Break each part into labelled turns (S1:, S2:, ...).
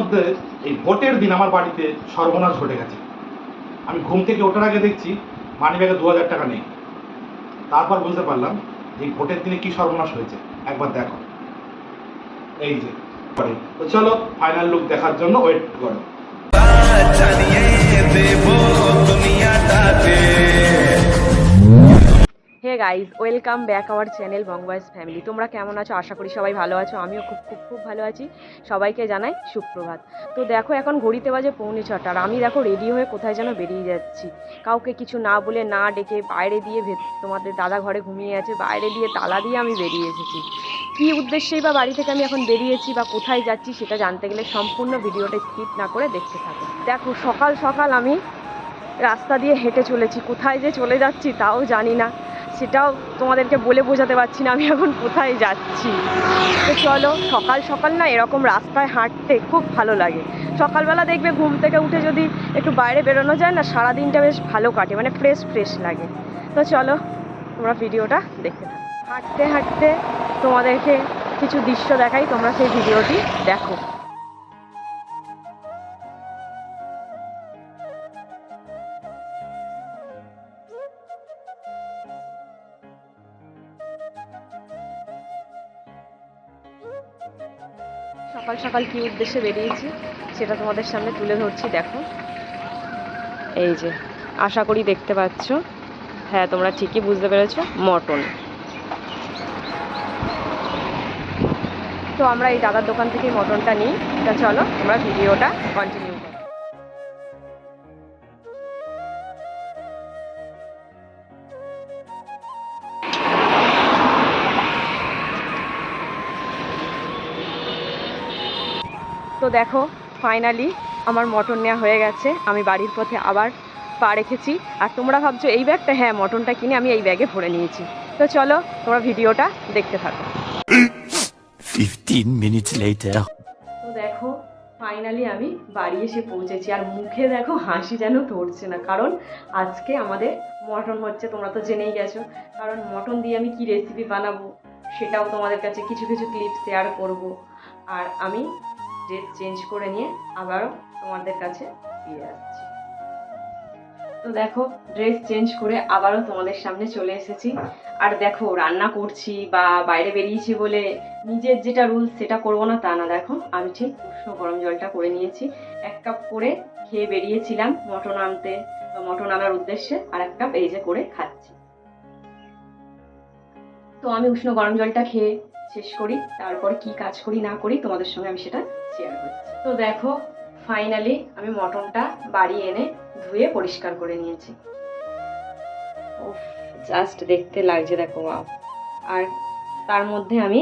S1: মধ্যে এই ভোটের দিন আমার বাড়িতে সর্বনাশ ঘটে গেছে। আমি ঘুম থেকে ওঠার আগে দেখছি মানিব্যাগে 2000 টাকা নেই। তারপর বুঝতে পারলাম যে ভোটের দিনে কি সর্বনাশ হয়েছে। একবার দেখো, এই যে। তো চলো ফাইনাল লুক দেখার জন্য ওয়েট করো।
S2: Hey guys, welcome back our channel Banga Boys family. তোমরা কেমন আছো? আশা করি সবাই ভালো আছো। আমিও খুব ভালো আছি। সবাইকে জানাই সুপ্রভাত। তো দেখো, এখন ঘড়িতে বাজে 6:45 আর আমি দেখো রেডি হয়ে কোথায় যেন বেরিয়ে যাচ্ছি। কাউকে কিছু না বলে, না ডেকে, বাইরে দিয়ে তোমাদের দাদা ঘরে ঘুমিয়ে আছে, বাইরে দিয়ে তালা দিয়ে আমি বেরিয়ে এসেছি। কী উদ্দেশ্যেই বা বাড়ি থেকে আমি এখন বেরিয়েছি বা কোথায় যাচ্ছি সেটা জানতে গেলে সম্পূর্ণ ভিডিওটা স্কিপ না করে দেখতে থাকো। দেখো, সকাল সকাল আমি রাস্তা দিয়ে হেঁটে চলেছি। কোথায় যে চলে যাচ্ছি তাও জানি না, সেটাও তোমাদেরকে বলে বোঝাতে পারছি না আমি এখন কোথায় যাচ্ছি। তো চলো, সকাল সকাল না এরকম রাস্তায় হাঁটতে খুব ভালো লাগে। সকালবেলা দেখবে ঘুম থেকে উঠে যদি একটু বাইরে বেরোনো যায় না, সারাদিনটা বেশ ভালো কাটে, মানে ফ্রেশ লাগে। তো চলো, তোমরা ভিডিওটা দেখতে থাকো। হাঁটতে হাঁটতে তোমাদেরকে কিছু দৃশ্য দেখাই, তোমরা সেই ভিডিওটি দেখো। সকাল সকাল কী উদ্দেশ্যে বেরিয়েছি সেটা তোমাদের সামনে তুলে ধরছি। দেখো, এই যে, আশা করি দেখতে পাচ্ছ। হ্যাঁ, তোমরা ঠিকই বুঝতে পেরেছো, মটন। তো আমরা এই দাদার দোকান থেকে মটনটা নিই। তা চলো, তোমরা ভিডিওটা কন্টিনিউ করো। তো দেখো, ফাইনালি আমার মটন নেওয়া হয়ে গেছে। আমি বাড়ির পথে আবার পা রেখেছি। আর তোমরা ভাবছো এই ব্যাগটা? হ্যাঁ, মটনটা কিনে আমি এই ব্যাগে ভরে নিয়েছি। তো চলো, তোমরা ভিডিওটা দেখতে থাকো।
S3: 15 minutes later.
S2: তো দেখো, ফাইনালি আমি বাড়ি এসে পৌঁছেছি। আর মুখে দেখো হাসি যেন ধরছে না, কারণ আজকে আমাদের মটন হচ্ছে। তোমরা তো জেনেই গেছো। কারণ মটন দিয়ে আমি কি রেসিপি বানাবো সেটাও তোমাদের কাছে কিছু ক্লিপ শেয়ার করব। আর আমি ড্রেস চেঞ্জ করে নিয়ে আবারও তোমাদের কাছে ফিরে আসছি। তো দেখো, ড্রেস চেঞ্জ করে আবারও তোমাদের সামনে চলে এসেছি। আর দেখো, রান্না করছি বা বাইরে বেরিয়েছি বলে নিজের যেটা রুলস সেটা করবো না তা না। দেখো, আমি ঠিক উষ্ণ গরম জলটা করে নিয়েছি। 1 কাপ করে খেয়ে বেরিয়েছিলাম মটন আনতে বা মটন আনার উদ্দেশ্যে, আর 1 কাপ এই যে করে খাচ্ছি। তো আমি উষ্ণ গরম জলটা খেয়ে শেষ করি, তারপর কি কাজ করি না করি তোমাদের সঙ্গে আমি সেটা শেয়ার করছি। তো দেখো, ফাইনালি আমি মটনটা বাড়ি এনে ধুয়ে পরিষ্কার করে নিয়েছি। জাস্ট দেখতে লাগছে, দেখো। আর তার মধ্যে আমি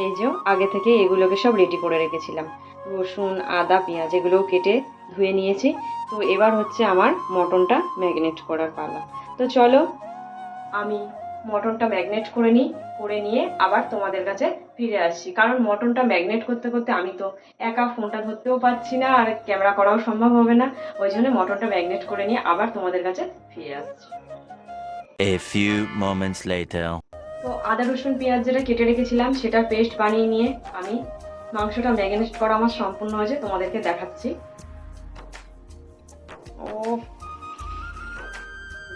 S2: এই যে আগে থেকে এগুলোকে সব রেডি করে রেখেছিলাম, রসুন, আদা, পেঁয়াজ এগুলোও কেটে ধুয়ে নিয়েছি। তো এবার হচ্ছে আমার মটনটা ম্যারিনেট করার পালা। তো চলো, আমি মটনটা ম্যারিনেট করে নিয়ে আবার তোমাদের কাছে ফিরে আসছি। কারণ মটনটা ম্যারিনেট করতে করতে আমি তো একা ফোনটা ধরতেও পারছি না, আর ক্যামেরা করাও সম্ভব হবে না। ওই জন্য মটনটা ম্যারিনেট করে নিয়ে আবার তোমাদের কাছে ফিরে আসছি।
S3: A few moments later.
S2: তো আদা, রসুন, পেঁয়াজ যেটা কেটে রেখেছিলাম সেটা পেস্ট বানিয়ে নিয়ে আমি মাংসটা ম্যারিনেট করা আমার সম্পূর্ণ হয়েছে, তোমাদেরকে দেখাচ্ছি। ও,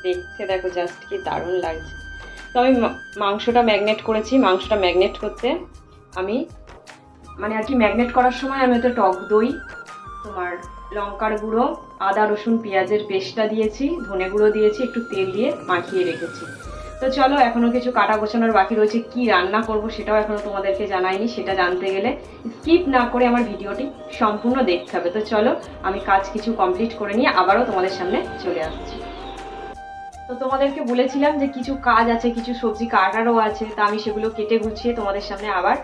S2: দেখতে দেখো জাস্ট কি দারুণ লাগছে। তো আমি মাংসটা ম্যারিনেট করেছি। মাংসটা ম্যারিনেট করতে আমি মানে আর কি ম্যারিনেট করার সময় আমি ওতে টক দই, তোমার লঙ্কার গুঁড়ো, আদা, রসুন, পেঁয়াজের পেস্টটা দিয়েছি, ধনে গুঁড়ো দিয়েছি, একটু তেল দিয়ে মাখিয়ে রেখেছি। তো চলো, এখনও কিছু কাটা গোছানোর বাকি রয়েছে। কি রান্না করব সেটাও এখনও তোমাদেরকে জানাইনি। সেটা জানতে গেলে স্কিপ না করে আমার ভিডিওটি সম্পূর্ণ দেখতে হবে। তো চলো, আমি কাজ কিছু কমপ্লিট করে নিয়ে আবারও তোমাদের সামনে চলে আসছি। তো তোমাদেরকে বলেছিলাম যে কিছু কাজ আছে, কিছু সবজি কাটারও আছে। তা আমি সেগুলো কেটে গুছিয়ে তোমাদের সামনে আবার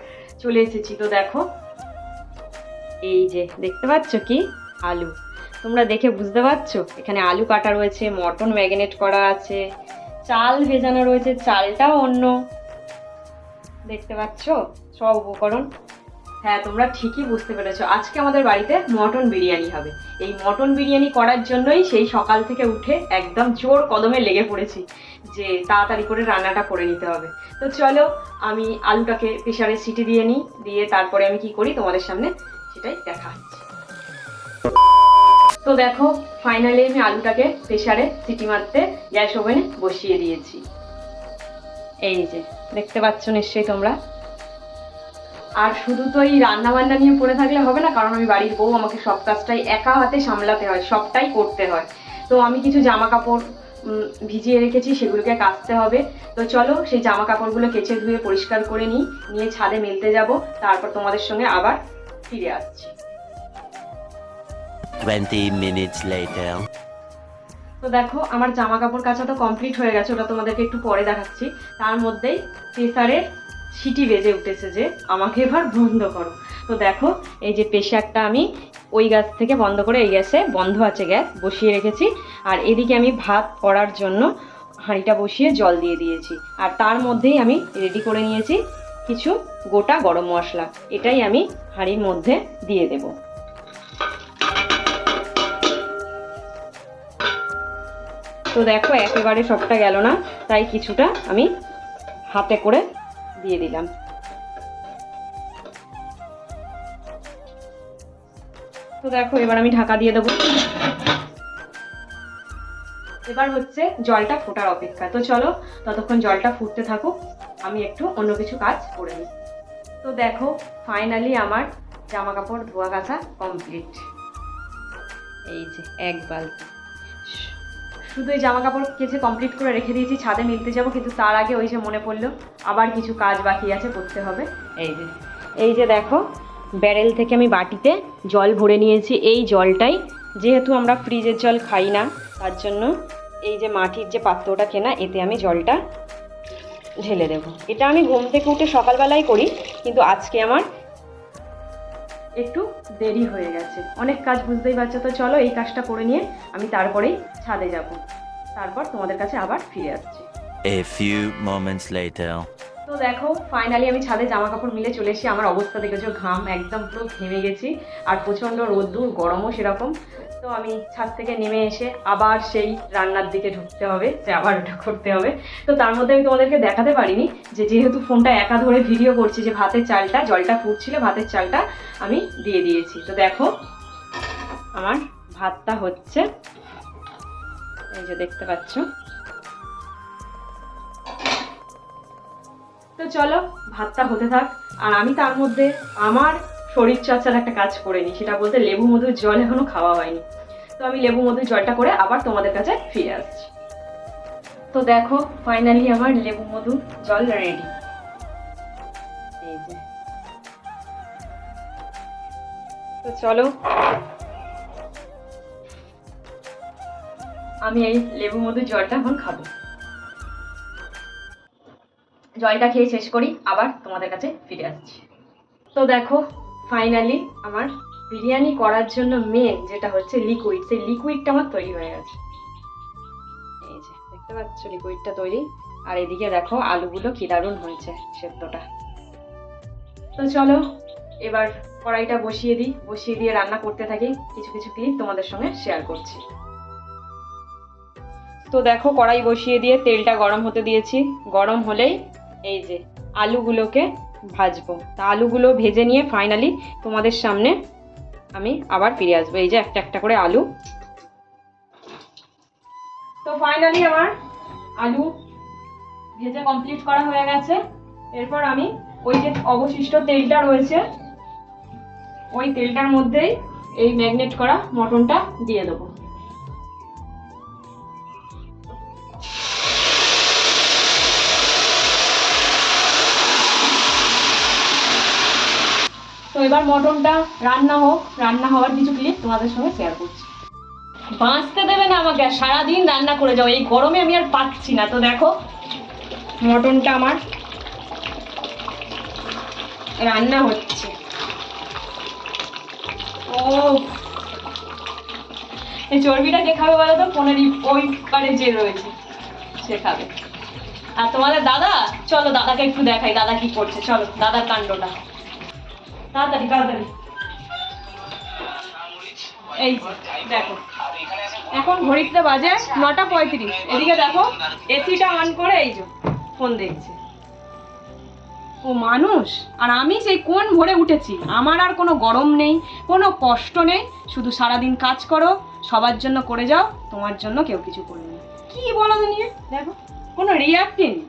S2: চলে এসেছি। তো দেখো, এই যে দেখতে পাচ্ছ কি আলু, তোমরা দেখে বুঝতে পারছো এখানে আলু কাটা রয়েছে, মটন ম্যারিনেট করা আছে, চাল ভেজানো রয়েছে, চালটাও অন্য, দেখতে পাচ্ছ সব উপকরণ। হ্যাঁ, তোমরা ঠিকই বুঝতে পেরেছো, আজকে আমাদের বাড়িতে মটন বিরিয়ানি হবে। এই মটন বিরিয়ানি করার জন্যই সেই সকাল থেকে উঠে একদম জোর কদমে লেগে পড়েছি যে তাড়াতাড়ি করে রান্নাটা করে নিতে হবে। তো চলো, আমি আলুটাকে প্রেসারে সিটি দিয়ে নিই, দিয়ে তারপরে আমি কি করি তোমাদের সামনে সেটাই দেখা হচ্ছে। তো দেখো ফাইনালি আমি আলুটাকে প্রেসারে সিটি মারতে গ্যাস ওভেনে বসিয়ে দিয়েছি। এই যে দেখতে পাচ্ছ নিশ্চয়ই তোমরা। আর শুধু তো এই রান্না বান্না নিয়ে পড়ে থাকলে হবে না, কারণ আমি বাড়ির বউ, আমাকে সব কাজটাই একা হাতে সামলাতে হয়, সবটাই করতে হয়। তো আমি কিছু জামা কাপড় ভিজিয়ে রেখেছি, সেগুলোকে কাচতে হবে। তো চলো সেই জামা কাপড়গুলো কেচে ধুয়ে পরিষ্কার করে নিয়ে ছাদে মেলতে যাব, তারপর তোমাদের সঙ্গে আবার ফিরে আসছি।
S3: 20 minutes later.
S2: তো দেখো আমার জামা কাপড় কাচা তো কমপ্লিট হয়ে গেছে, ওটা তোমাদেরকে একটু পরে দেখাচ্ছি। তার মধ্যেই প্রেসারের সিটি বেজে উঠেছে যে আমাকে এবার বন্ধ করো। তো দেখো এই যে প্রেসারটা আমি ওই গ্যাস থেকে বন্ধ করে এই গ্যাসে, বন্ধ আছে গ্যাস, বসিয়ে রেখেছি। আর এদিকে আমি ভাত করার জন্য হাঁড়িটা বসিয়ে জল দিয়ে দিয়েছি। আর তার মধ্যেই আমি রেডি করে নিয়েছি কিছু গোটা গরম মশলা, এটাই আমি হাঁড়ির মধ্যে দিয়ে দেব। তো দেখো একেবারে সবটা গেল না, তাই কিছুটা আমি হাতে করে দিয়ে দিলাম। তো দেখো এবার আমি ঢাকা দিয়ে দেবো। এবার হচ্ছে জলটা ফোটার অপেক্ষা। তো চলো ততক্ষণ জলটা ফুটতে থাকুক, আমি একটু অন্য কিছু কাজ করে নিই। তো দেখো ফাইনালি আমার জামা কাপড় ধোয়া কাচা কমপ্লিট। এই যে এক বালতি, শুধু এই জামা কাপড় কেচে কমপ্লিট করে রেখে দিয়েছি, ছাদে মিলতে যাব, কিন্তু তার আগে ওই যে মনে পড়লো আবার কিছু কাজ বাকি আছে, করতে হবে। এই যে দেখো ব্যারেল থেকে আমি বাটিতে জল ভরে নিয়েছি। এই জলটাই, যেহেতু আমরা ফ্রিজের জল খাই না, তার জন্য এই যে মাটির যে পাত্রটা কেনা, এতে আমি জলটা ঢেলে দেব। এটা আমি ঘুম থেকে উঠে সকালবেলায় করি, কিন্তু আজকে আমার একটু দেরি হয়ে গেছে, অনেক কাজ বুঝতেই পারছো। তো চলো এই কাজটা করে নিয়ে আমি তারপরেই ছাদে যাব, তারপর তোমাদের কাছে আবার ফিরে আসছি।
S3: A few moments later.
S2: তো দেখো ফাইনালি আমি ছাদে জামা কাপড় মিলে চলে এসেছি। আমার অবস্থা দেখেছো, ঘাম একদম পুরো ঘেমে গেছি, আর প্রচণ্ড রোদ্দুর, গরমও সেরকম। তো আমি ছাদ থেকে নেমে এসে আবার সেই রান্নার দিকে ঢুকতে হবে, যে আবার ওটা করতে হবে। তো তার মধ্যে আমি তোমাদেরকে দেখাতে পারিনি যে যেহেতু ফোনটা একা ধরে ভিডিও করছি, যে ভাতের চালটা, জলটা ফুটছিল, ভাতের চালটা আমি দিয়ে দিয়েছি। তো দেখো আমার ভাতটা হচ্ছে, এই যে দেখতে পাচ্ছ। তো চলো ভাতটা হতে থাক, আর আমি তার মধ্যে আমার শরীর চর্চার একটা কাজ করে নিই, সেটা বলতে লেবু মধুর জল এখনো খাওয়া হয়নি। তো আমি লেবু মধুর জলটা করে আবার তোমাদের কাছে ফিরে আসছি। তো দেখো ফাইনালি আমার লেবু মধুর জল রেডি। এই যে, তো চলো আমি এই লেবু মধুর জলটা এখন খাবো। জলটা খেয়ে শেষ করি, আবার তোমাদের কাছে ফিরে আসছি। তো দেখো ফাইনালি আমার বিরিয়ানি করার জন্য মেন যেটা হচ্ছে লিকুইড, সেই লিকুইডটা আমার তৈরি হয়ে গেছে। এই যে দেখতে পাচ্ছ লিকুইডটা তৈরি, আর এদিকে দেখো আলুগুলো কি দারুণ হয়েছে সেদ্ধটা। তো চলো এবার কড়াইটা বসিয়ে দিই, বসিয়ে দিয়ে রান্না করতে থাকি, কিছু কিছু ক্লিপ তোমাদের সঙ্গে শেয়ার করছি। তো দেখো কড়াই বসিয়ে দিয়ে তেলটা গরম হতে দিয়েছি, গরম হলেই এই যে আলুগুলোকে ভাজবো। তা আলুগুলো ভেজে নিয়ে ফাইনালি তোমাদের সামনে আমি আবার ফিরে আসবো। এই যে একটা একটা করে আলু। তো ফাইনালি আমার আলু ভেজে কমপ্লিট করা হয়ে গেছে। এরপর আমি ওই যে অবশিষ্ট তেলটা রয়েছে, ওই তেলটার মধ্যেই এই ম্যাগনেট করা মটনটা দিয়ে দেবো। তো এবার মটনটা রান্না হোক, রান্না হওয়ার কিছু ক্লিপ তোমাদের সঙ্গে শেয়ার করছি। বাঁচতে দেবে না আমাকে, সারাদিন রান্না করে যাও, এই গরমে আমি আর পাচ্ছি না। তো দেখো মটনটা আমার রান্না হচ্ছে। ও এই চর্বিটা কে খাবে বলো তো? ফোনের ওই পারে যে রয়েছে সে খাবে। আর তোমাদের দাদা, চলো দাদাকে একটু দেখাই দাদা কি করছে, চলো দাদার কাণ্ডটা। তাড়াতাড়ি তাড়াতাড়ি, এই দেখো এখন ঘড়িতে বাজে 9:35। এদিকে দেখো এসিটা অন করে এই যে ফোন দেখছে। ও মানুষ, আর আমি সেই কোন ভোরে উঠেছি, আমার আর কোনো গরম নেই, কোনো কষ্ট নেই, শুধু সারাদিন কাজ করো, সবার জন্য করে যাও, তোমার জন্য কেউ কিছু করবে না। কি বলো তো নিয়ে দেখো, কোনো রিয়াক্টই নেই।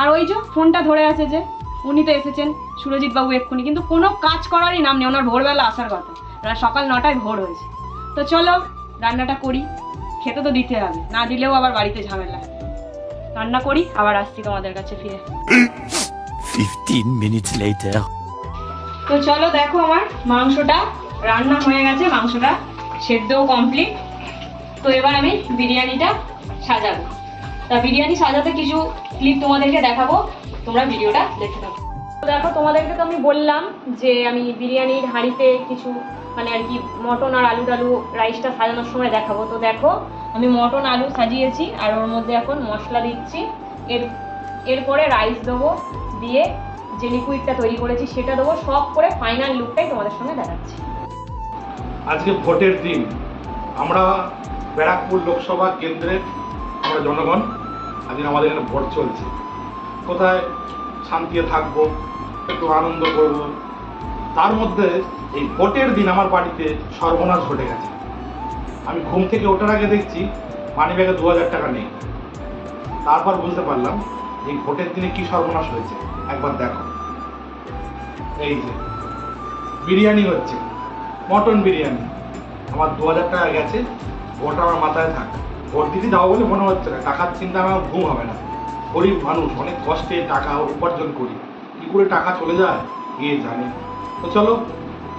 S2: আর ওই যে ফোনটা ধরে আছে যে, উনি তো এসেছেন সুরজিৎ বাবু এক্ষুনি, কিন্তু কোনো কাজ করারই নাম নেই, ওনার ভোরবেলা আসার কথা, সকাল 9টায় ভোর হয়েছে। তো চলো রান্নাটা করি, খেতে তো দিতে হবে, না দিলেও আবার বাড়িতে ঝামেলা। রান্না করি, আবার আসছি তোমাদের কাছে ফিরে।
S3: 15 minutes later.
S2: তো চলো দেখো, আমার মাংসটা রান্না হয়ে গেছে, মাংসটা সেদ্ধও কমপ্লিট। তো এবার আমি বিরিয়ানিটা সাজাবো। তা বিরিয়ানি সাজাতে কিছু ক্লিপ তোমাদেরকে দেখাবো, তোমরা ভিডিওটা দেখতে থাকো। তো দেখো, তোমাদেরকে তো আমি বললাম যে আমি বিরিয়ানির হাঁড়িতে কিছু মানে আর কি মটন আর আলু টালু রাইসটা সাজানোর সময় দেখাবো। তো দেখো, আমি মটন আলু সাজিয়েছি, আর ওর মধ্যে এখন মশলা দিচ্ছি। এরপরে রাইস দেবো, দিয়ে যে লিকুইডটা তৈরি করেছি সেটা দেবো, সব করে ফাইনাল লুকটাই তোমাদের সঙ্গে দেখাচ্ছি।
S1: আজকে ভোটের দিন, আমরা ব্যারাকপুর লোকসভা কেন্দ্রের আমরা জনগণ, আজকে আমাদের এখানে ভোট চলছে। কোথায় শান্তিতে থাকবো, একটু আনন্দ করব, তার মধ্যে এই ভোটের দিন আমার বাড়িতে সর্বনাশ ঘটে গেছে। আমি ঘুম থেকে ওঠার আগে দেখছি মানিব্যাগে 2000 টাকা নেই। তারপর বুঝতে পারলাম এই ভোটের দিনে কি সর্বনাশ হয়েছে, একবার দেখো। এই যে বিরিয়ানি হচ্ছে, মটন বিরিয়ানি, আমার 2000 টাকা গেছে। ভোট আমার মাথায় থাক, ভোট দিতে যাবো বলে মনে হচ্ছে না, টাকার চিন্তা আমার ঘুম হবে না। গরিব মানুষ, অনেক কষ্টে টাকা উপার্জন করি, কি করে টাকা চলে যায় গিয়ে জানে। তো চলো,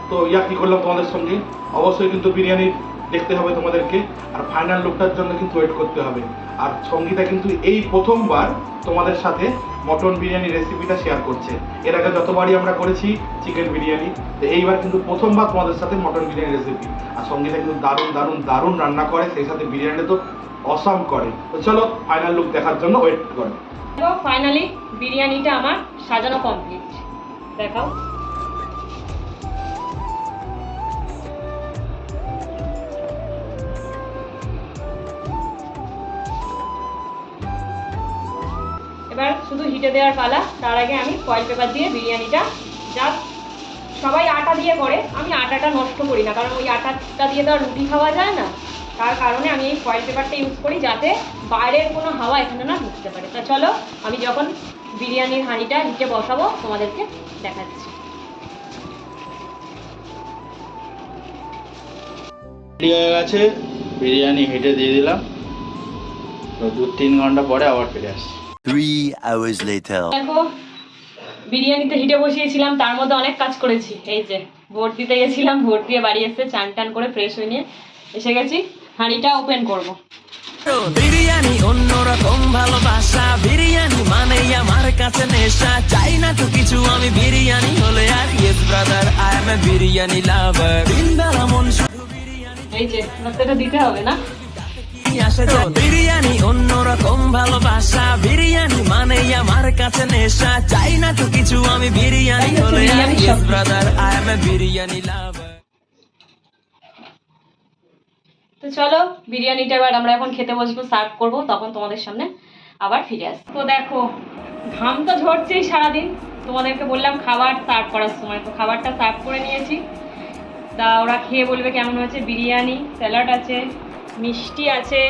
S1: তো কি করলাম তোমাদের সঙ্গে, অবশ্যই কিন্তু বিরিয়ানি দেখতে হবে তোমাদেরকে, আর ফাইনাল লুকটার জন্য কিন্তু ওয়েট করতে হবে। আর সঙ্গীতা কিন্তু এই প্রথমবার তোমাদের সাথে মটন বিরিয়ানি রেসিপিটা শেয়ার করছে। এর আগে যতবারই আমরা করেছি চিকেন বিরিয়ানি, তো এইবার কিন্তু প্রথমবার তোমাদের সাথে মটন বিরিয়ানি রেসিপি। আর সঙ্গীতা কিন্তু দারুণ দারুণ দারুণ রান্না করে, সেই সাথে বিরিয়ানি তো অসাম করে। তো চলো ফাইনাল লুক দেখার জন্য ওয়েট করো।
S2: ফাইনালি বিরিয়ানিটা আমার সাজানো কমপ্লিট, দেখাও। এবার শুধু হিটে দেওয়ার পালা। তার আগে আমি ফয়েল পেপার দিয়ে বিরিয়ানিটা, যা সবাই আটা দিয়ে করে, আমি আটাটা নষ্ট করি না, কারণ ওই আটাটা দিয়ে তো আর রুটি খাওয়া যায় না। তার কারণে আমি এই ফয়েল পেপারটা ইউজ করি, যাতে বাইরের কোনো হাওয়া এখানে না ঢুকতে পারে। তা চলো, আমি যখন বিরিয়ানির হাঁড়িটা হিটে বসাবো তোমাদেরকে দেখাচ্ছি।
S4: রেডি হয়ে গেছে, বিরিয়ানি হেঁটে দিয়ে দিলাম। তো 2-3 ঘন্টা পরে আবার ফিরে আসছি।
S3: 3 hours later.
S2: দেখো, বিরিয়ানিতে হিটে বসিয়েছিলাম, তার মধ্যে অনেক কাজ করেছি। এই যে ভোট দিতে গেছিলাম, ভোট দিয়ে বাড়ি এসে চান টান করে ফ্রেশ হয়ে নিয়ে এসে গেছি, হাঁড়িটা ওপেন করব।
S5: বিরিয়ানি অন্যরকম ভালোবাসা, বিরিয়ানি মানে আমার কাছে নেশা, চাই না তো কিছু আমি বিরিয়ানি হলে আর। Yes brother, I M A biryani লাভার। দিনবেলা মন শুধু বিরিয়ানি,
S2: এই যে রাস্তাটা দিতে হবে না,
S5: আসে তো বিরিয়ানি অন্যরকম ভালোবাসা, বিরিয়ানি মানে আমার কাছে নেশা, চাই না তো কিছু আমি বিরিয়ানি হলে আর। Yes brother, I M A biryani লাভার।
S2: তো চলো বিরিয়ানিটা এবার আমরা এখন খেতে বসবো, সার্ভ করব, তখন তোমাদের সামনে আবার ফিরে আসবো। তো দেখো, ঘাম তো ঝরছেই সারাদিন, তোমাদেরকে বললাম খাবার সার্ভ করার সময়, তো খাবারটা সার্ভ করে নিয়েছি। তা ওরা খেয়ে বলবে কেমন হয়েছে। বিরিয়ানি, স্যালাড আছে, মিষ্টি আছে,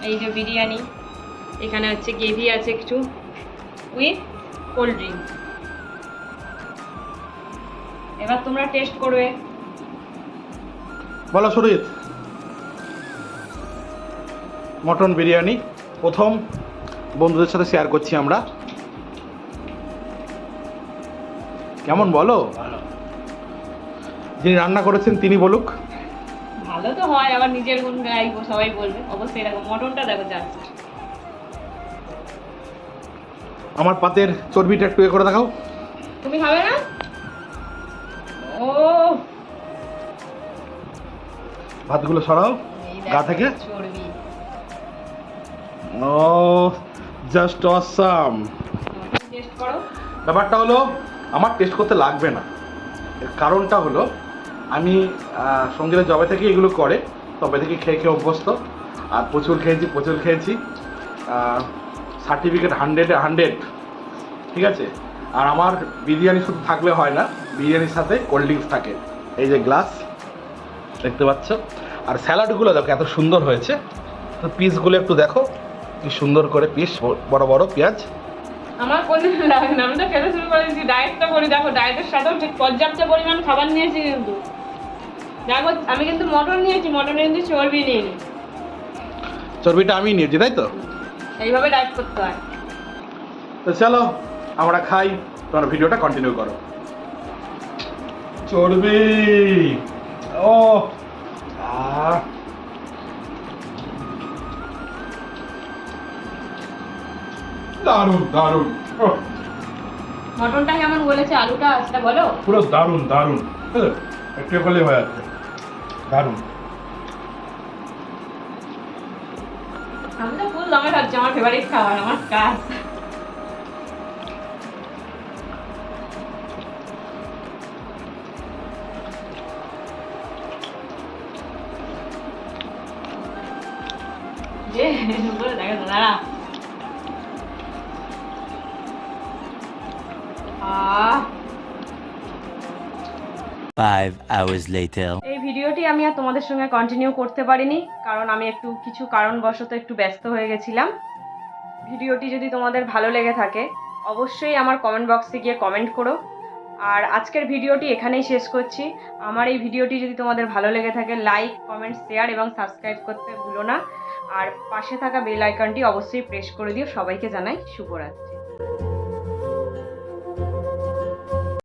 S2: এই যে বিরিয়ানি, এখানে হচ্ছে গ্রেভি আছে একটু উইথ কোল্ড ড্রিঙ্ক। এবার তোমরা টেস্ট করবে।
S1: বলো সুরিত, মটন বিরিয়ানি প্রথম বন্ধুদের সাথে শেয়ার করছি আমরা, কেমন বলো? যিনি রান্না করেছেন তিনি বলুক।
S2: ভালো তো হয়, আবার নিজের গুণ গাইবো, সবাই বলবে অবশ্যই। দেখো মটনটা দেখো যাচ্ছে,
S1: আমার পাতের চর্বিটা একটু করে দেখাও।
S2: তুমি খাবে না? ও
S1: ভাতগুলো সরাও গা থেকে।
S2: চর্বি,
S1: ও জাস্ট অসাম।
S2: টেস্ট করো।
S1: ব্যাপারটা হলো, আমার টেস্ট করতে লাগবে না, এর কারণটা হলো আমি সঙ্গীরা যবে থেকে এগুলো করে তবে থেকে খেয়ে খেয়ে অভ্যস্ত, আর প্রচুর খেয়েছি। সার্টিফিকেট 100-100, ঠিক আছে। আর আমার বিরিয়ানি শুধু থাকলে হয় না, বিরিয়ানির সাথে কোল্ড ড্রিঙ্কস থাকে। এই যে গ্লাস দেখতে পাচ্ছ, আর স্যালাডগুলো দেখো এত সুন্দর হয়েছে। তো পিসগুলো একটু দেখো কি সুন্দর করে পিস, বড় বড় পেঁয়াজ।
S2: আমার কোনো লাগে না, আমি তো খেতে শুরু করে দিচ্ছি। ডায়েটটা করি, দেখো ডায়েটের সাথেও ঠিক পর্যাপ্ত পরিমাণ খাবার নিয়েছি। কিন্তু দেখো আমি কিন্তু মটন নিয়েছি, মটনে কিন্তু চর্বি নিইনি।
S1: চর্বিটা আমি নিয়েছি, তাই তো?
S2: এইভাবে ডায়েট করতে হয়।
S1: তো চলো আমরা খাই, তোমার ভিডিওটা কন্টিনিউ করো। চর্বি, ও দারুণ দারুণ,
S2: মটনটা কেমন বলেছে, আলুটা সেটা বলো।
S1: পুরো দারুণ দারুণ, একটু হলে হয়ে যাচ্ছে, দারুণ।
S2: আমি তো ফুল দমে খাচ্ছি, আমার ফেভারিট খাবার, আমার কাজ। যে বলে দেখো দাঁড়া।
S3: 5 hours later.
S2: এই ভিডিওটি আমি আর তোমাদের সঙ্গে কন্টিনিউ করতে পারিনি, কারণ আমি একটু কিছু কারণবশত একটু ব্যস্ত হয়ে গেছিলাম। ভিডিওটি যদি তোমাদের ভালো লেগে থাকে অবশ্যই আমার কমেন্ট বক্সে গিয়ে কমেন্ট করো। আর আজকের ভিডিওটি এখানেই শেষ করছি। আমার এই ভিডিওটি যদি তোমাদের ভালো লেগে থাকে লাইক, কমেন্ট, শেয়ার এবং সাবস্ক্রাইব করতে ভুলো না। আর পাশে থাকা বেল আইকনটি অবশ্যই প্রেস করে দিও। সবাইকে জানাই শুভরাত্রি।